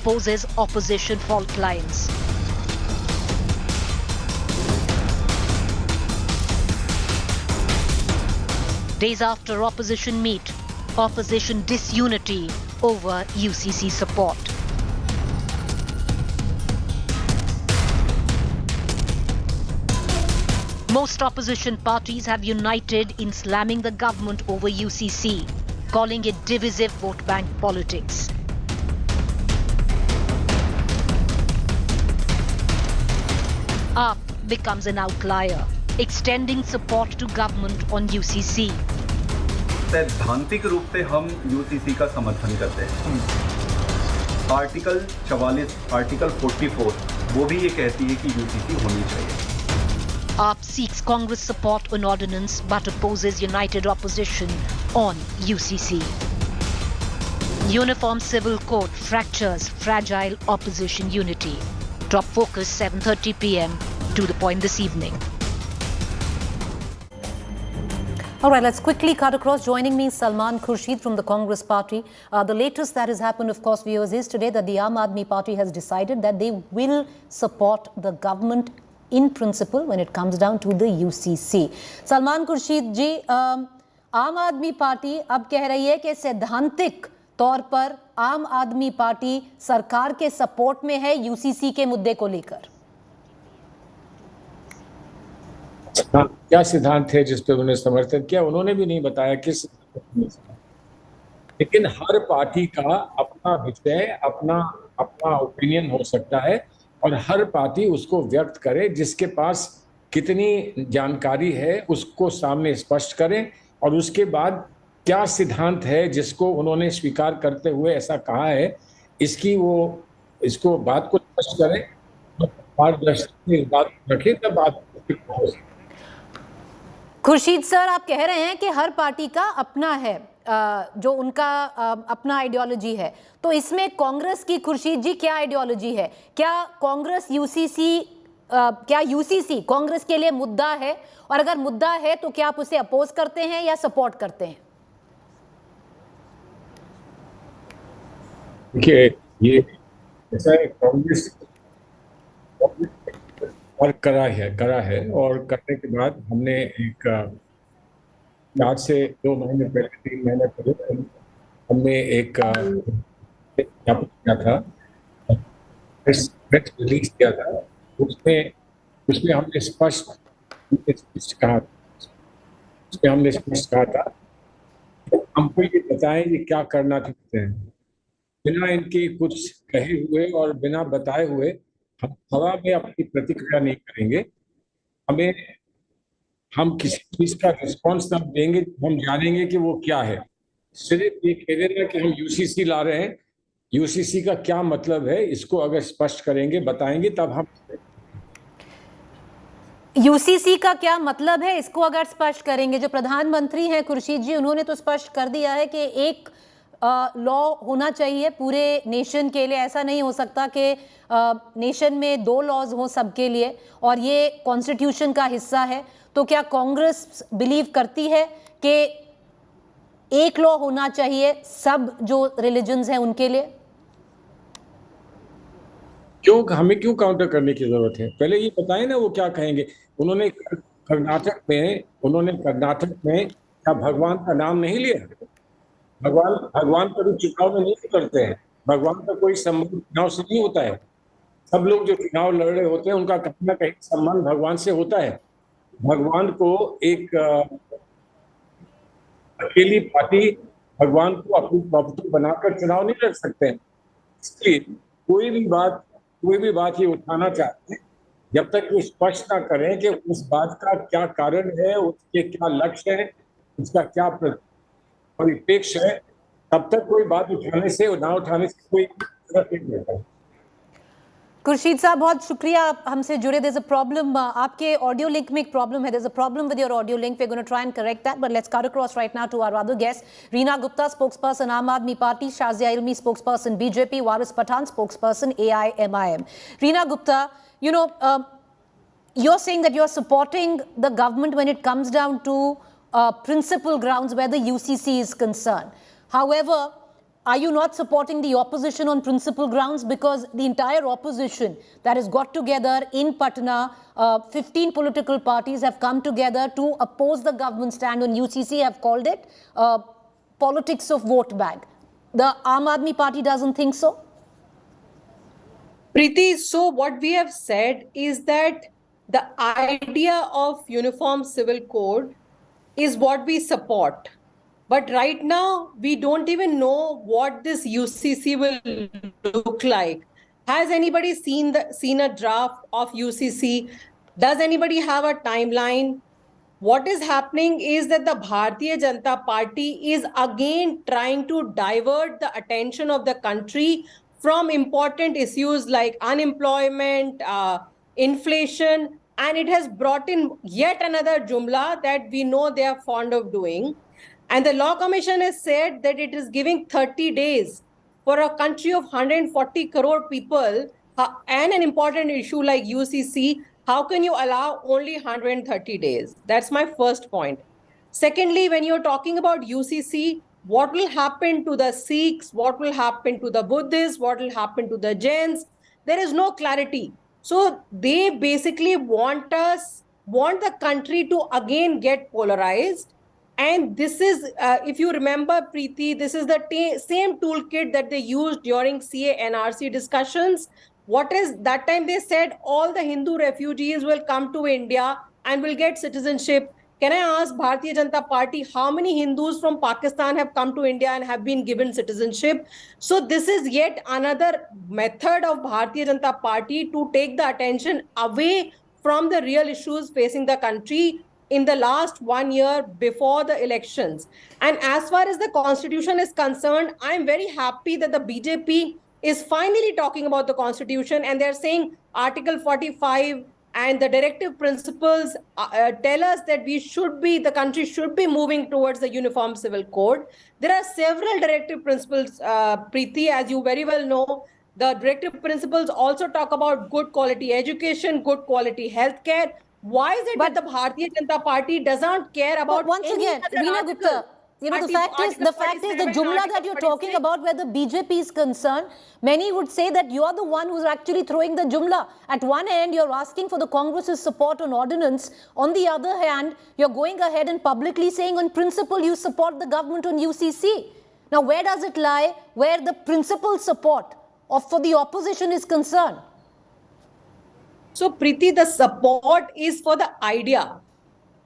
exposes opposition fault lines. Days after opposition meet, opposition disunity over UCC support. Most opposition parties have united in slamming the government over UCC, calling it divisive vote bank politics. AAP becomes an outlier, extending support to government on UCC. सैद्धांतिक रूप से हम UCC का समर्थन करते हैं। Article 44, article 44 वो भी ये कहती है कि यूसीसी होनी चाहिए। AAP seeks Congress support on ordinance but opposes united opposition on UCC. Uniform Civil Code fractures fragile opposition unity. Top focus 7:30 p.m. To the point this evening. All right, let's quickly cut across. Joining me is Salman Khurshid from the Congress Party. The latest that has happened, of course, viewers, is today that the Aam Aadmi Party has decided that they will support the government in principle when it comes down to the UCC. Salman Khurshid ji, आम Aadmi party अब कह रही है कि सैद्धांतिक तौर पर आम आदमी पार्टी सरकार के सपोर्ट में है यूसीसी के मुद्दे को लेकर। क्या सिद्धांत है जिस पे उन्होंने समर्थन किया, उन्होंने भी नहीं बताया किस, लेकिन हर पार्टी का अपना विषय, अपना ओपिनियन हो सकता है और हर पार्टी उसको व्यक्त करे, जिसके पास कितनी जानकारी है उसको सामने स्पष्ट करें और उसके बाद क्या सिद्धांत है जिसको उन्होंने स्वीकार करते हुए ऐसा कहा है, इसको बात को स्पष्ट करें, पारदर्शिता इस बात रखें, तब बात हो सकती है। खुर्शीद सर, आप कह रहे हैं कि हर पार्टी का अपना है, जो उनका अपना आइडियोलॉजी है, तो इसमें कांग्रेस की खुर्शीद जी क्या आइडियोलॉजी है? क्या कांग्रेस यूसीसी कांग्रेस के लिए मुद्दा है, और अगर मुद्दा है तो क्या आप उसे अपोज करते हैं या सपोर्ट करते हैं? देखिए, ये ऐसा है, कांग्रेस और करा है और करने के बाद हमने एक आज से 2 महीने पहले 3 महीने पहले हमने एक ज्ञापन किया था, प्रेस रिलीज किया था, उसमें हमने स्पष्ट कहा था हमको ये बताएं ये क्या करना चाहते हैं। बिना इनके कुछ कहे हुए और बिना बताए हुए हम हवा में अपनी प्रतिक्रिया नहीं करेंगे। हम किसी चीज का रिस्पॉन्स तब देंगे हम जानेंगे कि वो क्या है। सिर्फ ये कह देना कि हम यूसीसी ला रहे हैं, यूसीसी का क्या मतलब है, इसको अगर स्पष्ट करेंगे, बताएंगे, तब हम यूसीसी का क्या मतलब है इसको अगर स्पष्ट करेंगे। जो प्रधानमंत्री हैं खुर्शीद जी, उन्होंने तो स्पष्ट कर दिया है कि एक लॉ होना चाहिए पूरे नेशन के लिए। ऐसा नहीं हो सकता कि नेशन में 2 लॉज हों सबके लिए, और ये कॉन्स्टिट्यूशन का हिस्सा है। तो क्या कांग्रेस बिलीव करती है कि एक लॉ होना चाहिए सब जो रिलीजन्स हैं उनके लिए? हमें क्यों काउंटर करने की जरूरत है? पहले ये बताएं ना वो क्या कहेंगे। उन्होंने कर्नाटक में क्या भगवान का नाम नहीं लिया? भगवान कभी चुनाव में नहीं करते हैं, भगवान का कोई संबंध चुनाव से नहीं होता है। सब लोग जो चुनाव लड़ रहे होते हैं उनका कहीं ना कहीं संबंध भगवान से होता है। भगवान को एक अकेली पार्टी भगवान को अपनी प्रॉपर्टी बनाकर चुनाव नहीं लड़ सकते हैं। इसलिए कोई भी बात ये उठाना चाहते हैं, जब तक वो स्पष्ट ना करें कि उस बात का क्या कारण है, उसके क्या लक्ष्य है, उसका क्या परिपेक्ष है, तब तक कोई बात उठाने से और ना उठाने से कोई फर्क नहीं पड़ता। खुर्शीद साहब, बहुत शुक्रिया आप हमसे जुड़े। देयर इज अ प्रॉब्लम, आपके ऑडियो लिंक में एक प्रॉब्लम है। There is a problem with your audio link. We are going to try and correct that, but let's cut across right now to our other guest. Reena Gupta, spokesperson Aam Aadmi Party, Shazia Ilmi, spokesperson BJP, Waris Pathan, spokesperson AIMIM. Reena Gupta, you're saying that you're supporting the government when it comes down to principal grounds where the UCC is concerned. However, are you not supporting the opposition on principle grounds? Because the entire opposition that has got together in Patna, 15 political parties have come together to oppose the government stand on UCC, have called it politics of vote bank. The Aam Aadmi Party doesn't think so? Preeti, so what we have said is that the idea of uniform civil code is what we support. But right now, we don't even know what this UCC will look like. Has anybody seen a draft of UCC? Does anybody have a timeline? What is happening is that the Bharatiya Janata Party is again trying to divert the attention of the country from important issues like unemployment, inflation, and it has brought in yet another jumla that we know they are fond of doing. And the Law Commission has said that it is giving 30 days for a country of 140 crore people and an important issue like UCC. How can you allow only 130 days? That's my first point. Secondly, when you're talking about UCC, what will happen to the Sikhs? What will happen to the Buddhists? What will happen to the Jains? There is no clarity. So they basically want the country to again get polarized. And this is, if you remember, Preeti, this is the same toolkit that they used during CA-NRC discussions. What is that time they said all the Hindu refugees will come to India and will get citizenship. Can I ask Bharatiya Janata Party how many Hindus from Pakistan have come to India and have been given citizenship? So this is yet another method of Bharatiya Janata Party to take the attention away from the real issues facing the country in the last 1 year before the elections. And as far as the constitution is concerned, I'm very happy that the BJP is finally talking about the constitution, and they're saying Article 45 and the directive principles tell us that the country should be moving towards the uniform civil code. There are several directive principles, Preeti, as you very well know. The directive principles also talk about good quality education, good quality healthcare. Why is it that the Bharatiya Janata Party doesn't care about once again, Veena Gupta, the fact is the jumla that you're talking about where the BJP is concerned, many would say that you are the one who's actually throwing the jumla. At one end, you're asking for the Congress's support on ordinance. On the other hand, you're going ahead and publicly saying on principle you support the government on UCC. Now, where does it lie where the principal support for the opposition is concerned? So, Preeti, the support is for the idea,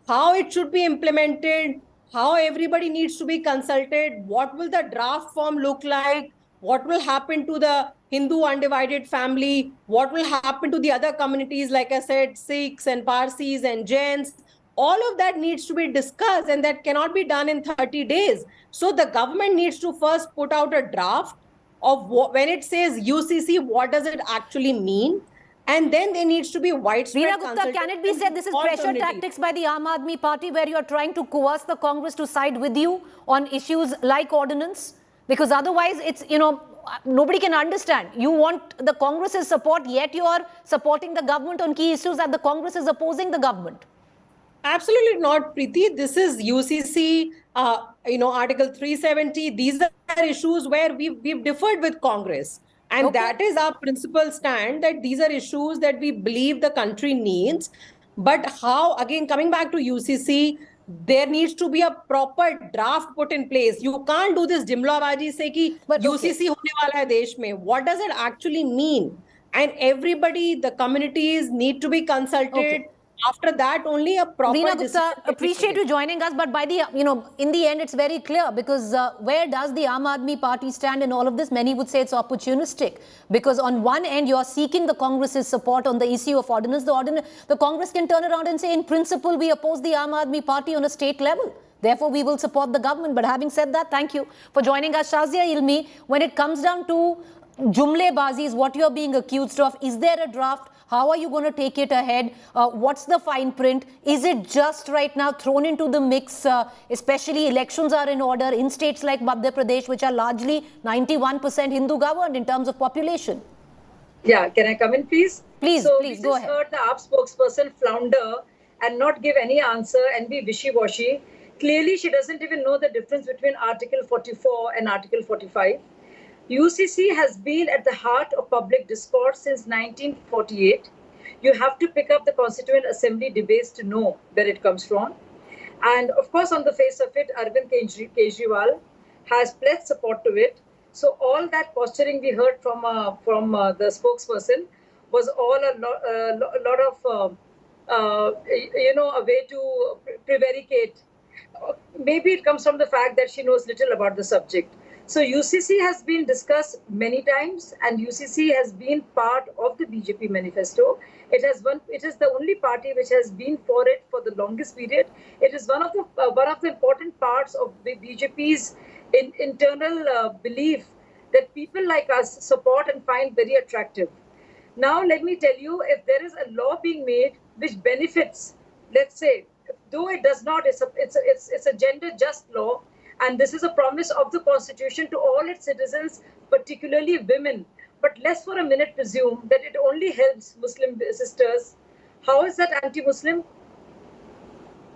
how it should be implemented, how everybody needs to be consulted, what will the draft form look like, what will happen to the Hindu undivided family, what will happen to the other communities, like I said, Sikhs and Parsis and Jains. All of that needs to be discussed, and that cannot be done in 30 days. So the government needs to first put out a draft of when it says UCC, what does it actually mean? And then there needs to be widespread Veena Gupta, can it be said this is pressure tactics by the Aam Aadmi Party where you are trying to coerce the Congress to side with you on issues like ordinance? Because otherwise it's, nobody can understand. You want the Congress's support, yet you are supporting the government on key issues that the Congress is opposing the government. Absolutely not, Preeti. This is UCC, Article 370. These are issues where we've differed with Congress. And that is our principal stand, that these are issues that we believe the country needs. But how, again, coming back to UCC, there needs to be a proper draft put in place. You can't do this jimlabaji say ki UCC hone wala hai desh mein. What does it actually mean? And everybody, the communities need to be consulted. After that, only a proper Veena Gupta, appreciate you joining us, but by the, in the end, it's very clear because where does the Aam Aadmi Party stand in all of this? Many would say it's opportunistic because on one end, you're seeking the Congress's support on the issue of ordinance. The Congress can turn around and say, in principle, we oppose the Aam Aadmi Party on a state level. Therefore, we will support the government. But having said that, thank you for joining us. Shazia Ilmi, when it comes down to jumlebazi is what you're being accused of. Is there a draft? How are you going to take it ahead? What's the fine print? Is it just right now thrown into the mix, especially elections are in order in states like Madhya Pradesh, which are largely 91% Hindu governed in terms of population? Yeah, can I come in, please? Please, so please, go ahead. So we just heard the AAP spokesperson flounder and not give any answer and be wishy-washy. Clearly, she doesn't even know the difference between Article 44 and Article 45. UCC has been at the heart of public discourse since 1948. You have to pick up the Constituent Assembly debates to know where it comes from. And of course, on the face of it, Arvind Kejriwal has pledged support to it. So all that posturing we heard from the spokesperson was all a lot of, a way to prevaricate. Maybe it comes from the fact that she knows little about the subject. So UCC has been discussed many times, and UCC has been part of the BJP manifesto. It is the only party which has been for it for the longest period. It is one of the important parts of the BJP's internal belief that people like us support and find very attractive. Now, let me tell you, if there is a law being made which benefits, let's say, though it does not, it's a gender just law, and this is a promise of the Constitution to all its citizens, particularly women. But let's for a minute presume that it only helps Muslim sisters. How is that anti-Muslim?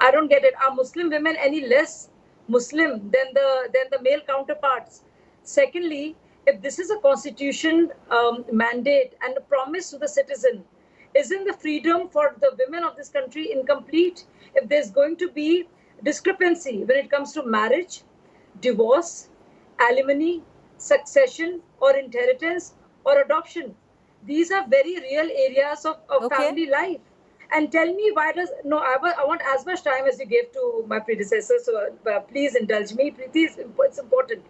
I don't get it. Are Muslim women any less Muslim than the male counterparts? Secondly, if this is a constitution mandate and a promise to the citizen, isn't the freedom for the women of this country incomplete if there's going to be discrepancy when it comes to marriage, divorce, alimony, succession or inheritance or adoption? These are very real areas of family life. And tell me, why does, no, I want as much time as you gave to my predecessor, so please indulge me. Preeti, it's important.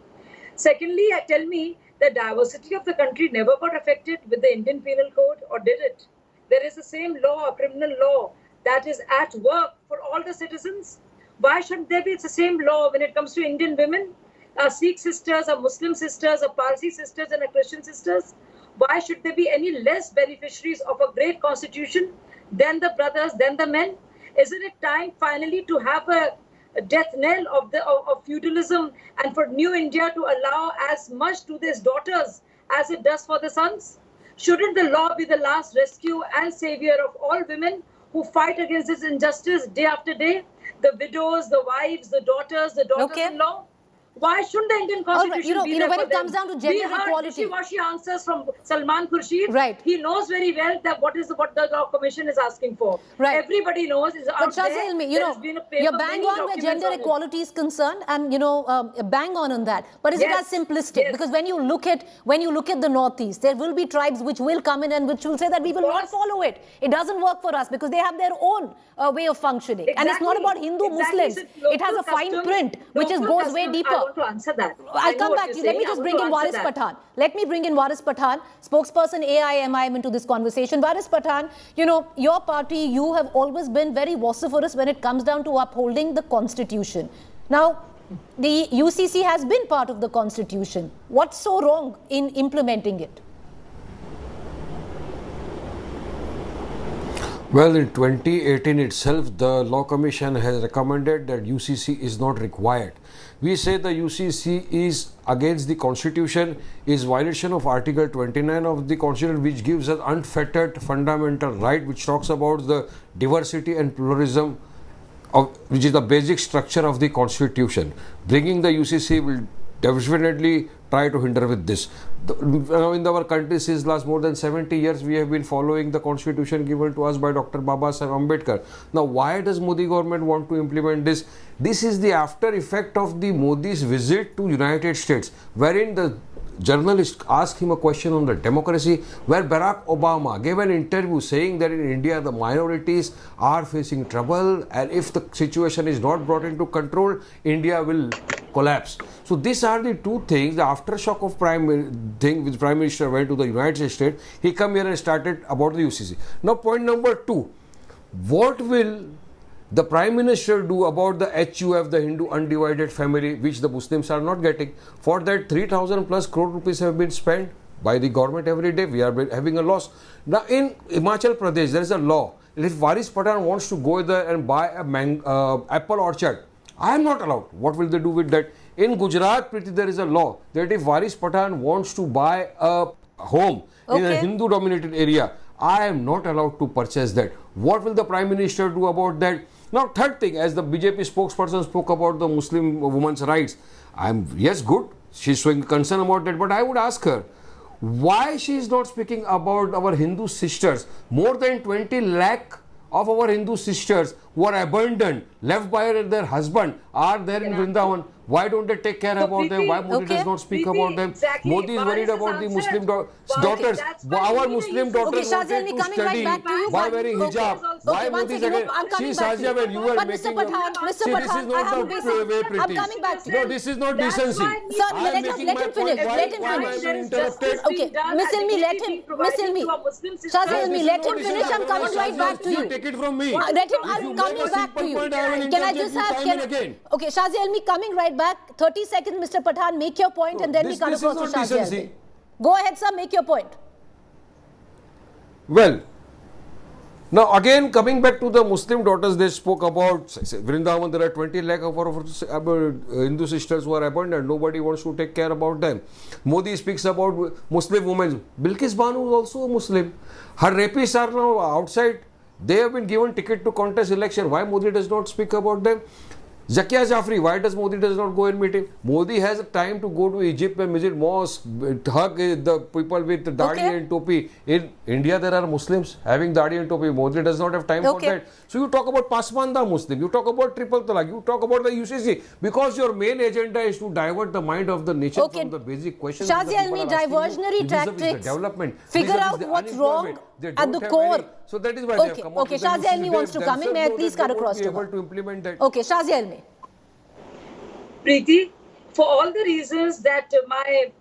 Secondly, tell me, the diversity of the country never got affected with the Indian Penal Code, or did it? There is the same law, criminal law, that is at work for all the citizens. Why shouldn't there be the same law when it comes to Indian women? Sikh sisters, or Muslim sisters, or Parsi sisters, and Christian sisters? Why should there be any less beneficiaries of a great constitution than the brothers, than the men? Isn't it time finally to have a death knell of feudalism, and for New India to allow as much to these daughters as it does for the sons? Shouldn't the law be the last rescue and savior of all women who fight against this injustice day after day? The widows, the wives, the daughters-in-law. Why shouldn't the Indian Constitution be there when for it comes them? down to gender equality, See what she answers from Salman Khurshid. Right. He knows very well that what the Law Commission is asking for. Right. Everybody knows. But Shazia Ilmi, you're bang on where gender equality is concerned, and bang on that. But is it as simplistic? Yes. Because when you look at the Northeast, there will be tribes which will come in and which will say that we will not follow it. It doesn't work for us because they have their own way of functioning. Exactly. And it's not about Hindu Muslims. It has a fine print which goes way deeper. I want to answer that. I'll come back to you. Let me just bring in Waris Pathan. Let me bring in Waris Pathan, spokesperson AIMIM, into this conversation. Waris Pathan, your party, you have always been very vociferous when it comes down to upholding the Constitution. Now, the UCC has been part of the Constitution. What's so wrong in implementing it? Well, in 2018 itself, the Law Commission has recommended that UCC is not required. We say the UCC is against the Constitution, is violation of Article 29 of the Constitution, which gives us unfettered fundamental right, which talks about the diversity and pluralism, which is the basic structure of the Constitution. Bringing the UCC will definitely try to hinder with this. In our country, since last more than 70 years, we have been following the constitution given to us by Dr. Baba Saheb Ambedkar. Now, why does Modi government want to implement this? This is the after effect of the Modi's visit to United States, wherein the journalist asked him a question on the democracy, where Barack Obama gave an interview saying that in India the minorities are facing trouble, and if the situation is not brought into control, India will collapse. So these are the two things. The aftershock of Prime Minister went to the United States. He come here and started about the UCC. Now, point number 2, what will the Prime Minister do about the HUF, the Hindu undivided family, which the Muslims are not getting? For that, 3,000 plus crore rupees have been spent by the government every day. We are having a loss. Now, in Himachal Pradesh, there is a law. If Waris Pathan wants to go there and buy a apple orchard, I am not allowed. What will they do with that? In Gujarat, Preeti, there is a law that if Waris Pathan wants to buy a home in a Hindu-dominated area, I am not allowed to purchase that. What will the Prime Minister do about that? Now, third thing, as the BJP spokesperson spoke about the Muslim women's rights, yes, good. she's showing concern about that. But I would ask her, why she is not speaking about our Hindu sisters? More than 20 lakh of our Hindu sisters who are abandoned, left by their husband, are there in Vrindavan. Why don't they take care about them? Why Modi does not speak about them? Exactly. Modi is worried about the Muslim daughters. That's why Our we Muslim need a daughters Okay, Shazia, wanted to coming right study back to you. by wearing hijab. Why one Modi is second, again? I'm coming See, back to Shazia, you. when you are But making Mr. Pathan, See, this is I have a not the way, basic... I'm Preeti. coming back to you. No, this is not decency. Sir, I am let making him my finish. point. Let him Why am I finish. being interrupted? Okay, Miss Ilmi, let him... Miss Ilmi. Shazia Ilmi, let him finish. I'm coming right back to you. Take it from me. Let him... If I'm you coming make a back to simple you. point, I will Can I interject just you have... time and again. Okay, Shazia Ilmi, coming right back. 30 seconds, Mr. Pathan, make your point and then we come This across is to not Shazia Ilmi. decency. Go ahead, sir, make your point. Well, now again coming back to the Muslim daughters, they spoke about Vrindavan. There are 20 lakh of our Hindu sisters who are abandoned. Nobody wants to take care about them. Modi speaks about Muslim women. Bilkis Banu is also a Muslim. Her rapists are now outside. They have been given ticket to contest election. Why Modi does not speak about them? Zakia Jafri, why does Modi does not go and meet him? Modi has time to go to Egypt and visit mosques, hug the people with dadi and topi. In India, there are Muslims having dadi and topi. Modi does not have time for that. So you talk about Pasmanda Muslim, you talk about triple talaq, you talk about the UCC, because your main agenda is to divert the mind of the nation from the basic questions. Shazia Ilmi, diversionary tactics. Figure out what's wrong at the core. So that is why they have come up with the Shazia Ilmi wants to come in. May I please cut across to able to implement that. Okay, Shazia Ilmi. Preeti, for all the reasons that my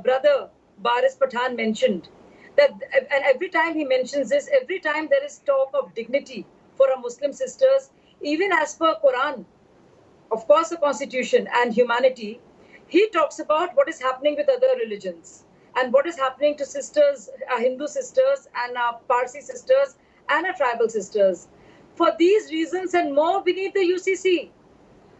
brother Baris Pathan mentioned, that and every time he mentions this, every time there is talk of dignity for our Muslim sisters, even as per Quran, of course the constitution and humanity, he talks about what is happening with other religions and what is happening to sisters, our Hindu sisters and our Parsi sisters and our tribal sisters. For these reasons and more, we need the UCC.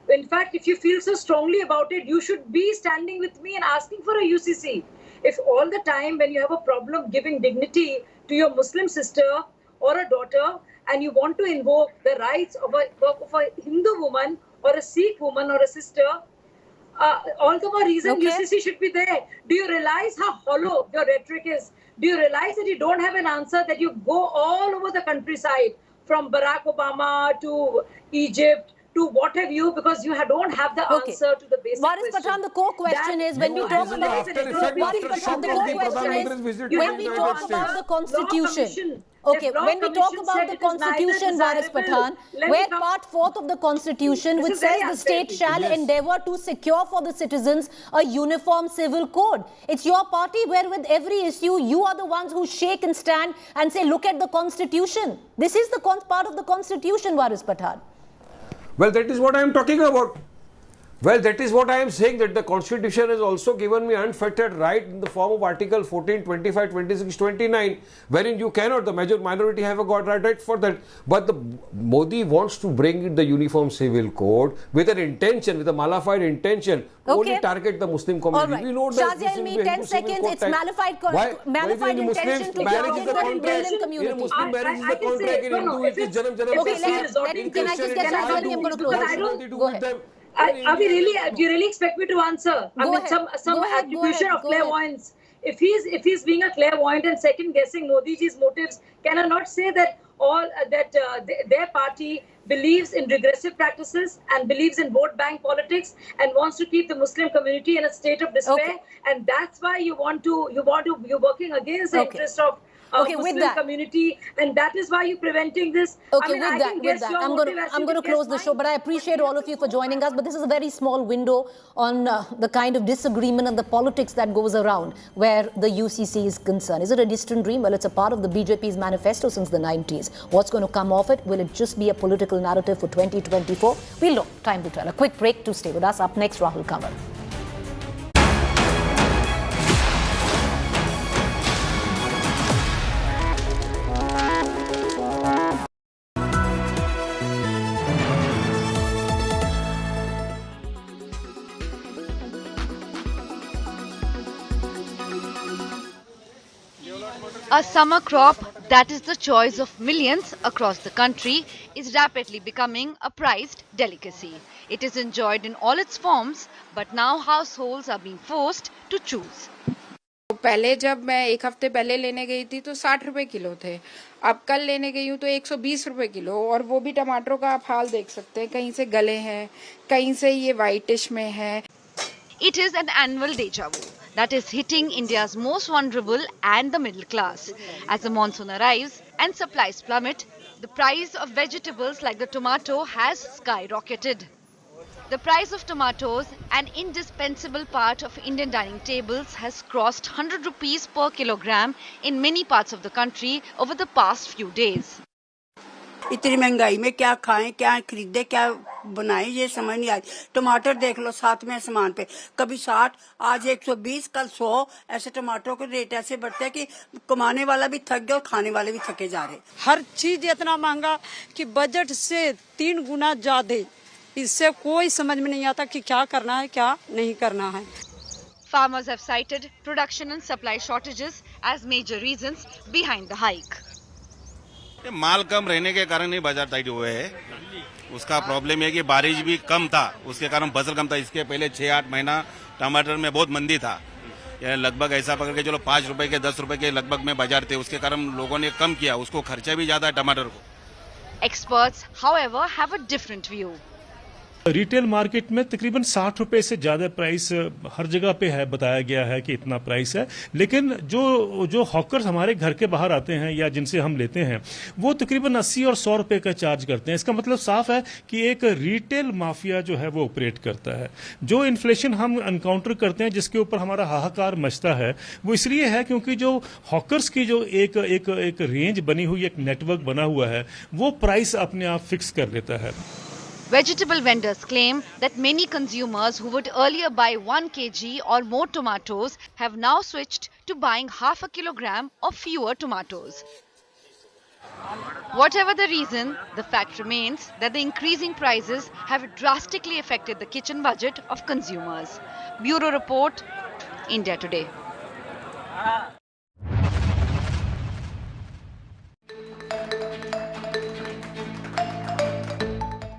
In fact, if you feel so strongly about it, you should be standing with me and asking for a UCC. If all the time when you have a problem giving dignity to your Muslim sister or a daughter and you want to invoke the rights of a Hindu woman or a Sikh woman or a sister, all the more reason UCC should be there. Do you realize how hollow your rhetoric is? Do you realize that you don't have an answer, that you go all over the countryside from Barack Obama to Egypt to what have you, because you don't have the answer to the basic Varis question. Pathan, the core question is when we talk about the Constitution. Okay, when we talk about the Constitution, Varis Pathan, where part 4th of the Constitution, which says the state shall endeavour to secure for the citizens a uniform civil code. It's your party where with every issue, you are the ones who shake and stand and say, look at the Constitution. This is the part of the Constitution, Varis Pathan. Well, that is what I am talking about. Well, that is what I am saying, that the Constitution has also given me unfettered right in the form of Article 14, 25, 26, 29, wherein you cannot, the minority have a got right for that. But the Modi wants to bring in the Uniform Civil Code with an intention, with a malified intention, only target the Muslim community. Right. We know that Shazia Ilmi, 10 seconds, it's malified intention to marriage is the contract. community. In a Muslim marriage is the contract, in Hindu it is Janam Janam. Okay, can I just get Shazia Ilmi? I'm going to close. Go ahead. Do you really expect me to answer? Some attribution of clairvoyance. If he's being a clairvoyant and second guessing Modi ji's motives, can I not say that their party believes in regressive practices and believes in vote bank politics and wants to keep the Muslim community in a state of despair, and that's why you're working against the interest of Muslim community, and that is why you're preventing this. Okay, I'm going to close the show, but I appreciate all of you for joining us. But this is a very small window on the kind of disagreement and the politics that goes around where the UCC is concerned. Is it a distant dream? Well, it's a part of the BJP's manifesto since the 90s. What's going to come of it? Will it just be a political narrative for 2024? We'll know. Time to tell. A quick break to stay with us. Up next, Rahul Kanwar. A summer crop that is the choice of millions across the country is rapidly becoming a prized delicacy. It is enjoyed in all its forms, but now households are being forced to choose. पहले जब मैं एक हफ्ते पहले लेने गई थी तो 60 रुपए किलो थे, अब कल लेने गई हूँ तो 120 रुपए किलो, और वो भी टमाटरों का आप हाल देख सकते हैं, कहीं से गले हैं, कहीं से ये वाइटिश में है. It is an annual deja vu that is hitting India's most vulnerable and the middle class. As the monsoon arrives and supplies plummet, the price of vegetables like the tomato has skyrocketed. The price of tomatoes, an indispensable part of Indian dining tables, has crossed 100 rupees per kilogram in many parts of the country over the past few days. इतनी महंगाई में क्या खाएं, क्या खरीदे, क्या बनाएं, ये समझ नहीं आई. टमाटर देख लो साथ में सामान पे, कभी 60, आज 120, कल 100. ऐसे टमाटरों के रेट ऐसे बढ़ते हैं कि कमाने वाला भी थक गया और खाने वाले भी थके जा रहे. हर चीज इतना महंगा कि बजट से 3 गुना ज्यादा. इससे कोई समझ में नहीं आता कि क्या करना है, क्या नहीं करना है. Farmers have cited production and supply shortages as major reasons behind the hike. माल कम रहने के कारण ही बाजार टाइट हुए है. उसका प्रॉब्लम है कि बारिश भी कम था, उसके कारण फसल कम था. इसके पहले 6-8 महीना टमाटर में बहुत मंदी था. लगभग ऐसा पकड़ के चलो 5 रुपए के 10 रुपए के लगभग में बाजार थे. उसके कारण लोगों ने कम किया. उसको खर्चा भी ज्यादा है टमाटर को. Experts, however, have a different view. Retail market में तकरीबन 60 रुपए से ज्यादा प्राइस हर जगह पे है, बताया गया है कि इतना प्राइस है. लेकिन जो हॉकर्स हमारे घर के बाहर आते हैं या जिनसे हम लेते हैं, वो तकरीबन 80 और 100 रुपए का चार्ज करते हैं. इसका मतलब साफ है कि एक रिटेल माफिया जो है वो ऑपरेट करता है. जो इन्फ्लेशन हम एनकाउंटर करते हैं, जिसके ऊपर हमारा हाहाकार मचता है, वो इसलिए है क्योंकि जो हॉकर्स की जो एक रेंज बनी हुई, एक नेटवर्क बना हुआ है, वो प्राइस अपने आप फिक्स कर लेता है. Vegetable vendors claim that many consumers who would earlier buy 1 kg or more tomatoes have now switched to buying half a kilogram or fewer tomatoes. Whatever the reason, the fact remains that the increasing prices have drastically affected the kitchen budget of consumers. Bureau Report, India Today.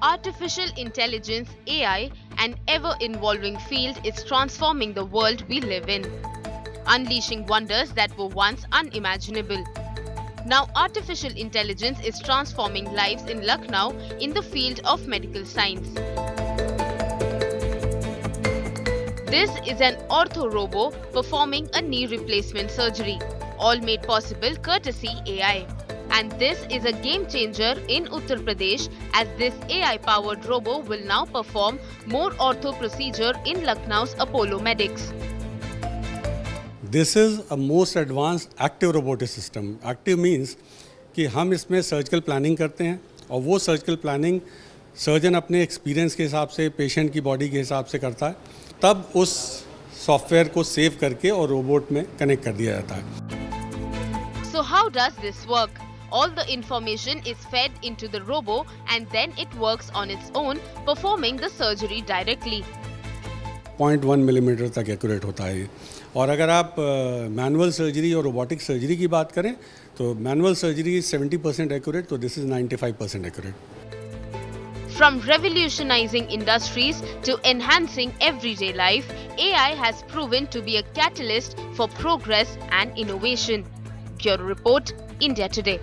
Artificial intelligence, AI, an ever-evolving field is transforming the world we live in, unleashing wonders that were once unimaginable. Now, artificial intelligence is transforming lives in Lucknow in the field of medical science. This is an ortho-robo performing a knee replacement surgery, all made possible courtesy AI. And this is a game changer in Uttar Pradesh, as this AI-powered robo will now perform more ortho procedure in Lucknow's Apollo Medics. This is a most advanced active robotic system. Active means कि हम इसमें surgical planning करते हैं, और वो surgical planning surgeon अपने experience के हिसाब से, पेशेंट की बॉडी के हिसाब से करता है. तब उस सॉफ्टवेयर को सेव करके और रोबोट में कनेक्ट कर दिया जाता है. So how does this work? All the information is fed into the robo and then it works on its own, performing the surgery directly. 0.1 millimetre तक एक्यूरेट होता है. और अगर आप मैनुअल सर्जरी और रोबोटिक सर्जरी की बात करें, तो मैनुअल सर्जरी 70% एक्यूरेट, तो this is 95% accurate. From revolutionizing industries to enhancing everyday life, AI has proven to be a catalyst for progress and innovation. Bureau Report, India Today.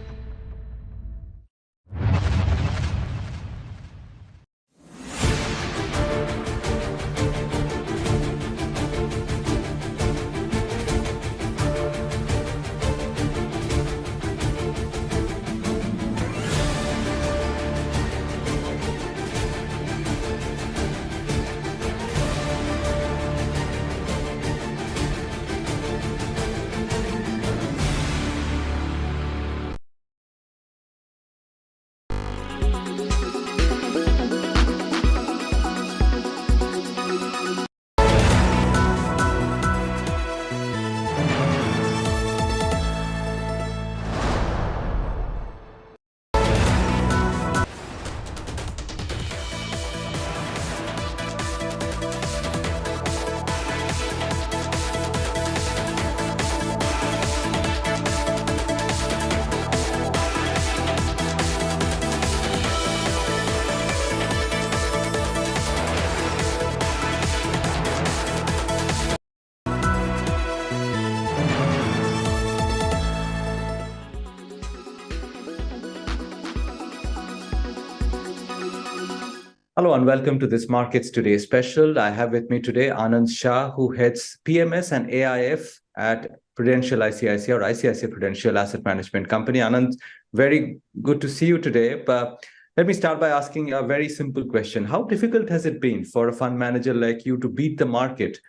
Hello and welcome to this Markets Today special. I have with me today Anand Shah, who heads PMS and AIF at Prudential ICICI or ICICI Prudential Asset Management Company. Anand, very good to see you today. But let me start by asking a very simple question. How difficult has it been for a fund manager like you to beat the market